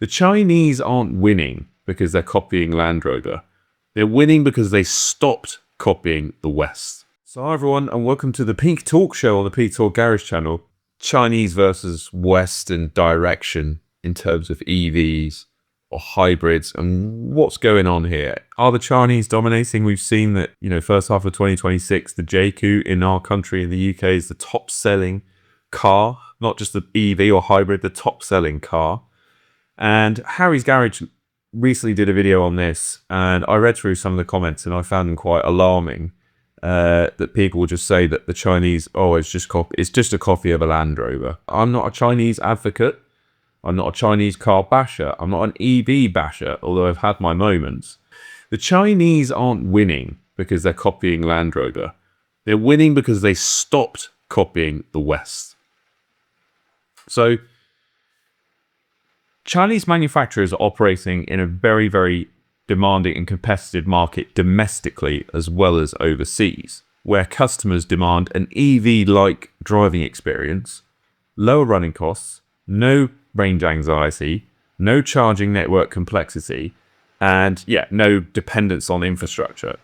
The Chinese aren't winning because they're copying Land Rover. They're winning because they stopped copying the West. So hi everyone, and welcome to the Peak Talk Show on the Peak Talk Garage channel. Chinese versus Western direction in terms of EVs or hybrids, and what's going on here? Are the Chinese dominating? We've seen that, first half of 2026, the Jaecoo in our country, in the UK, is the top selling car, not just the EV or hybrid, the top selling car. And Harry's Garage recently did a video on this, and I read through some of the comments and I found them quite alarming. That people will just say that the Chinese, it's just a copy of a Land Rover. I'm not a Chinese advocate. I'm not a Chinese car basher. I'm not an EV basher, although I've had my moments. The Chinese aren't winning because they're copying Land Rover. They're winning because they stopped copying the West. So, Chinese manufacturers are operating in a very, very demanding and competitive market domestically as well as overseas, where customers demand an EV-like driving experience, lower running costs, no range anxiety, no charging network complexity, and no dependence on infrastructure.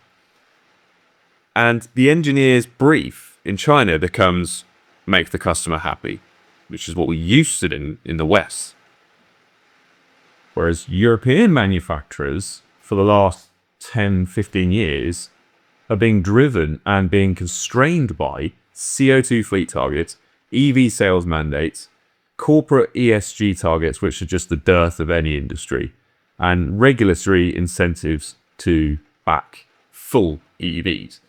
And the engineer's brief in China becomes make the customer happy, which is what we used to do in the West. Whereas European manufacturers for the last 10, 15 years are being driven and being constrained by CO2 fleet targets, EV sales mandates, corporate ESG targets, which are just the dearth of any industry, and regulatory incentives to back full EVs.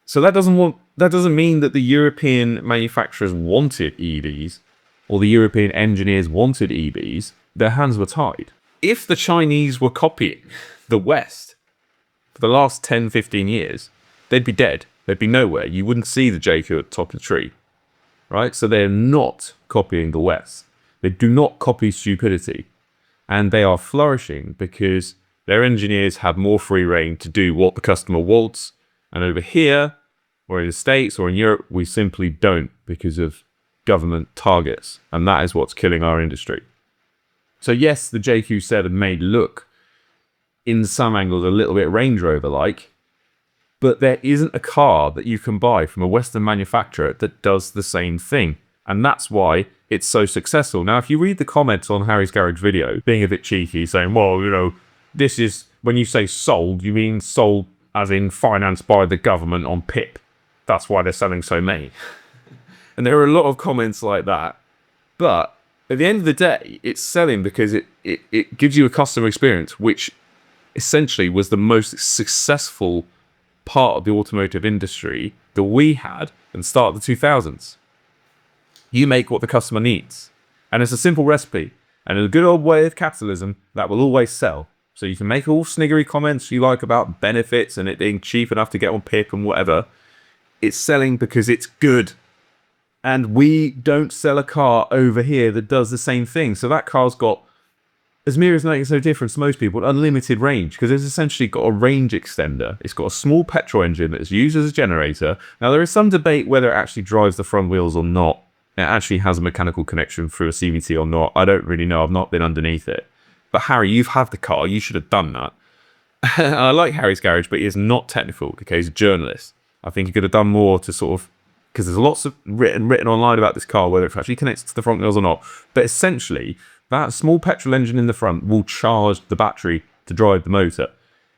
So that doesn't mean that the European manufacturers wanted EVs or the European engineers wanted EVs. Their hands were tied. If the Chinese were copying the West for the last 10, 15 years, they'd be dead. They'd be nowhere. You wouldn't see the Jaecoo at the top of the tree. Right? So they're not copying the West. They do not copy stupidity. And they are flourishing because their engineers have more free reign to do what the customer wants. And over here, or in the States or in Europe, we simply don't because of government targets. And that is what's killing our industry. So yes, the Jaecoo 7 may look, in some angles, a little bit Range Rover-like, but there isn't a car that you can buy from a Western manufacturer that does the same thing. And that's why it's so successful. Now, if you read the comments on Harry's Garage video, being a bit cheeky, saying, well, this is, when you say sold, you mean sold as in financed by the government on PIP. That's why they're selling so many. And there are a lot of comments like that. But at the end of the day, it's selling because it gives you a customer experience, which essentially was the most successful part of the automotive industry that we had at the start of the 2000s. You make what the customer needs. And it's a simple recipe. And in a good old way of capitalism, that will always sell. So you can make all sniggery comments you like about benefits and it being cheap enough to get on PIP and whatever. It's selling because it's good. And we don't sell a car over here that does the same thing. So that car's got, as Mir is making it so different to most people, unlimited range, because it's essentially got a range extender. It's got a small petrol engine that is used as a generator. Now, there is some debate whether it actually drives the front wheels or not. It actually has a mechanical connection through a CVT or not. I don't really know. I've not been underneath it. But Harry, you've had the car. You should have done that. I like Harry's Garage, but he is not technical. Okay, he's a journalist. I think he could have done more to sort of, because there's lots of written online about this car, whether it actually connects to the front wheels or not. But essentially, that small petrol engine in the front will charge the battery to drive the motor.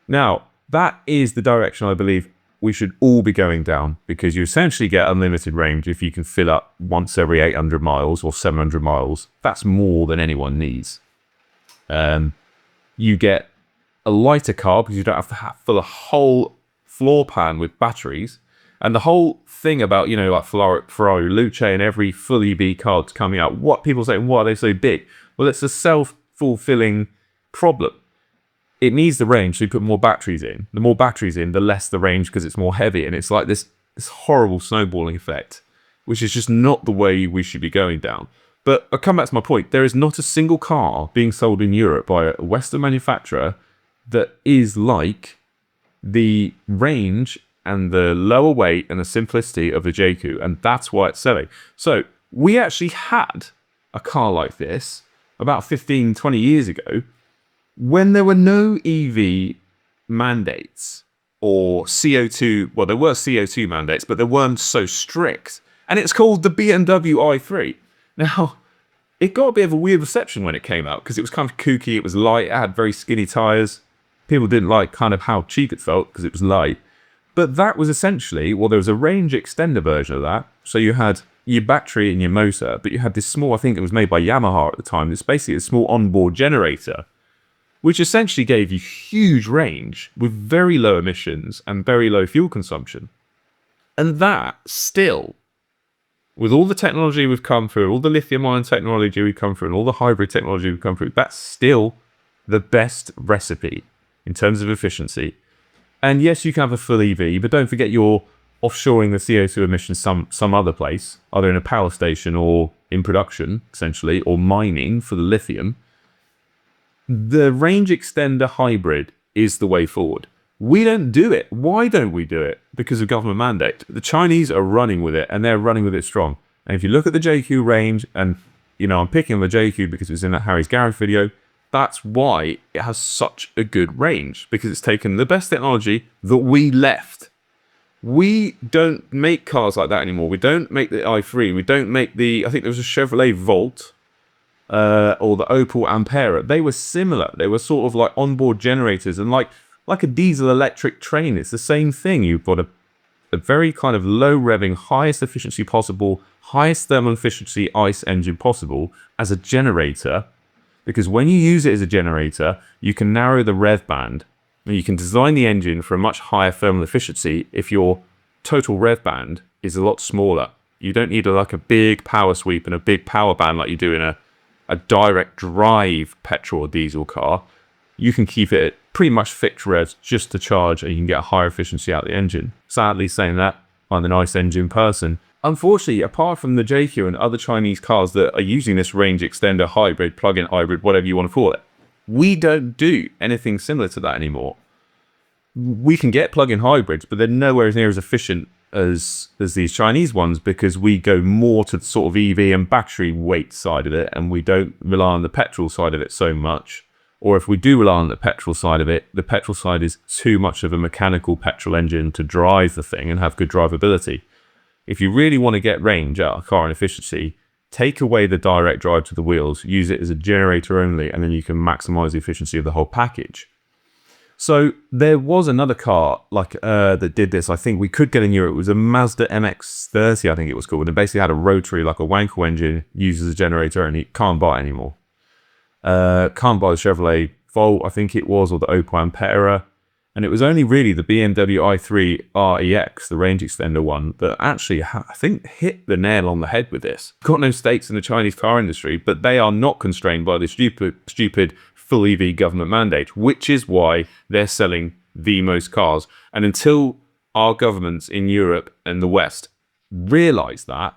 Now, that is the direction I believe we should all be going down, because you essentially get unlimited range if you can fill up once every 800 miles or 700 miles. That's more than anyone needs. You get a lighter car because you don't have to fill a whole floor pan with batteries. And the whole thing about, like Ferrari, Luce, and every full EV car that's coming out, what people say, why are they so big? Well, it's a self-fulfilling problem. It needs the range, so you put more batteries in. The more batteries in, the less the range because it's more heavy. And it's like this horrible snowballing effect, which is just not the way we should be going down. But I'll come back to my point. There is not a single car being sold in Europe by a Western manufacturer that is like the range and the lower weight and the simplicity of the Jaecoo, and that's why it's selling. So we actually had a car like this about 15, 20 years ago, when there were no EV mandates or CO2, well, there were CO2 mandates, but they weren't so strict. And it's called the BMW i3. Now, it got a bit of a weird reception when it came out because it was kind of kooky, it was light, it had very skinny tyres. People didn't like kind of how cheap it felt because it was light. But that was essentially, well, there was a range extender version of that. So you had your battery and your motor, but you had this small, I think it was made by Yamaha at the time, it's basically a small onboard generator, which essentially gave you huge range with very low emissions and very low fuel consumption. And that still, with all the technology we've come through, all the lithium-ion technology we've come through, and all the hybrid technology we've come through, that's still the best recipe in terms of efficiency. And yes, you can have a full EV, but don't forget you're offshoring the CO2 emissions some other place, either in a power station or in production, essentially, or mining for the lithium. The range extender hybrid is the way forward. We don't do it. Why don't we do it? Because of government mandate. The Chinese are running with it, and they're running with it strong. And if you look at the Jaecoo range, and I'm picking on the Jaecoo because it was in that Harry's Garage video, that's why it has such a good range, because it's taken the best technology that we left. We don't make cars like that anymore. We don't make the i3. We don't make I think there was a Chevrolet Volt, or the Opel Ampera. They were similar. They were sort of like onboard generators, and like a diesel electric train. It's the same thing. You've got a very kind of low revving, highest efficiency possible, highest thermal efficiency ICE engine possible as a generator, because when you use it as a generator, you can narrow the rev band, and you can design the engine for a much higher thermal efficiency if your total rev band is a lot smaller. You don't need like a big power sweep and a big power band like you do in a direct drive petrol or diesel car. You can keep it at pretty much fixed revs just to charge, and you can get a higher efficiency out of the engine. Sadly saying that, I'm an ICE engine person. Unfortunately, apart from the Jaecoo and other Chinese cars that are using this range extender hybrid, plug-in hybrid, whatever you want to call it, we don't do anything similar to that anymore. We can get plug-in hybrids, but they're nowhere near as efficient as these Chinese ones, because we go more to the sort of EV and battery weight side of it, and we don't rely on the petrol side of it so much. Or if we do rely on the petrol side of it, the petrol side is too much of a mechanical petrol engine to drive the thing and have good drivability. If you really want to get range out of a car and efficiency, take away the direct drive to the wheels, use it as a generator only, and then you can maximize the efficiency of the whole package. So there was another car that did this. I think we could get in Europe. It was a Mazda MX-30, I think it was called. And it basically had a rotary, like a Wankel engine, used as a generator, and you can't buy it anymore. Can't buy the Chevrolet Volt, I think it was, or the Opel Ampera. And it was only really the BMW i3 REX, the range extender one, that actually, I think, hit the nail on the head with this. Got no stakes in the Chinese car industry, but they are not constrained by the stupid full EV government mandate, which is why they're selling the most cars. And until our governments in Europe and the West realize that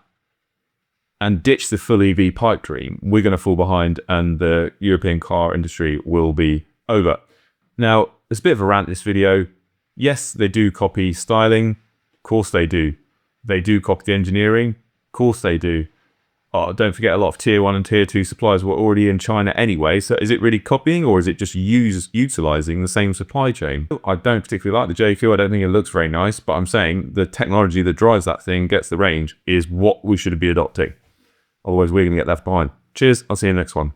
and ditch the full EV pipe dream, we're going to fall behind, and the European car industry will be over. Now, there's a bit of a rant in this video. Yes, they do copy styling. Of course they do. They do copy the engineering. Of course they do. Oh, don't forget, a lot of tier 1 and tier 2 suppliers were already in China anyway. So is it really copying, or is it just utilizing the same supply chain? I don't particularly like the Jaecoo. I don't think it looks very nice, but I'm saying the technology that drives that thing, gets the range, is what we should be adopting. Otherwise, we're going to get left behind. Cheers. I'll see you in the next one.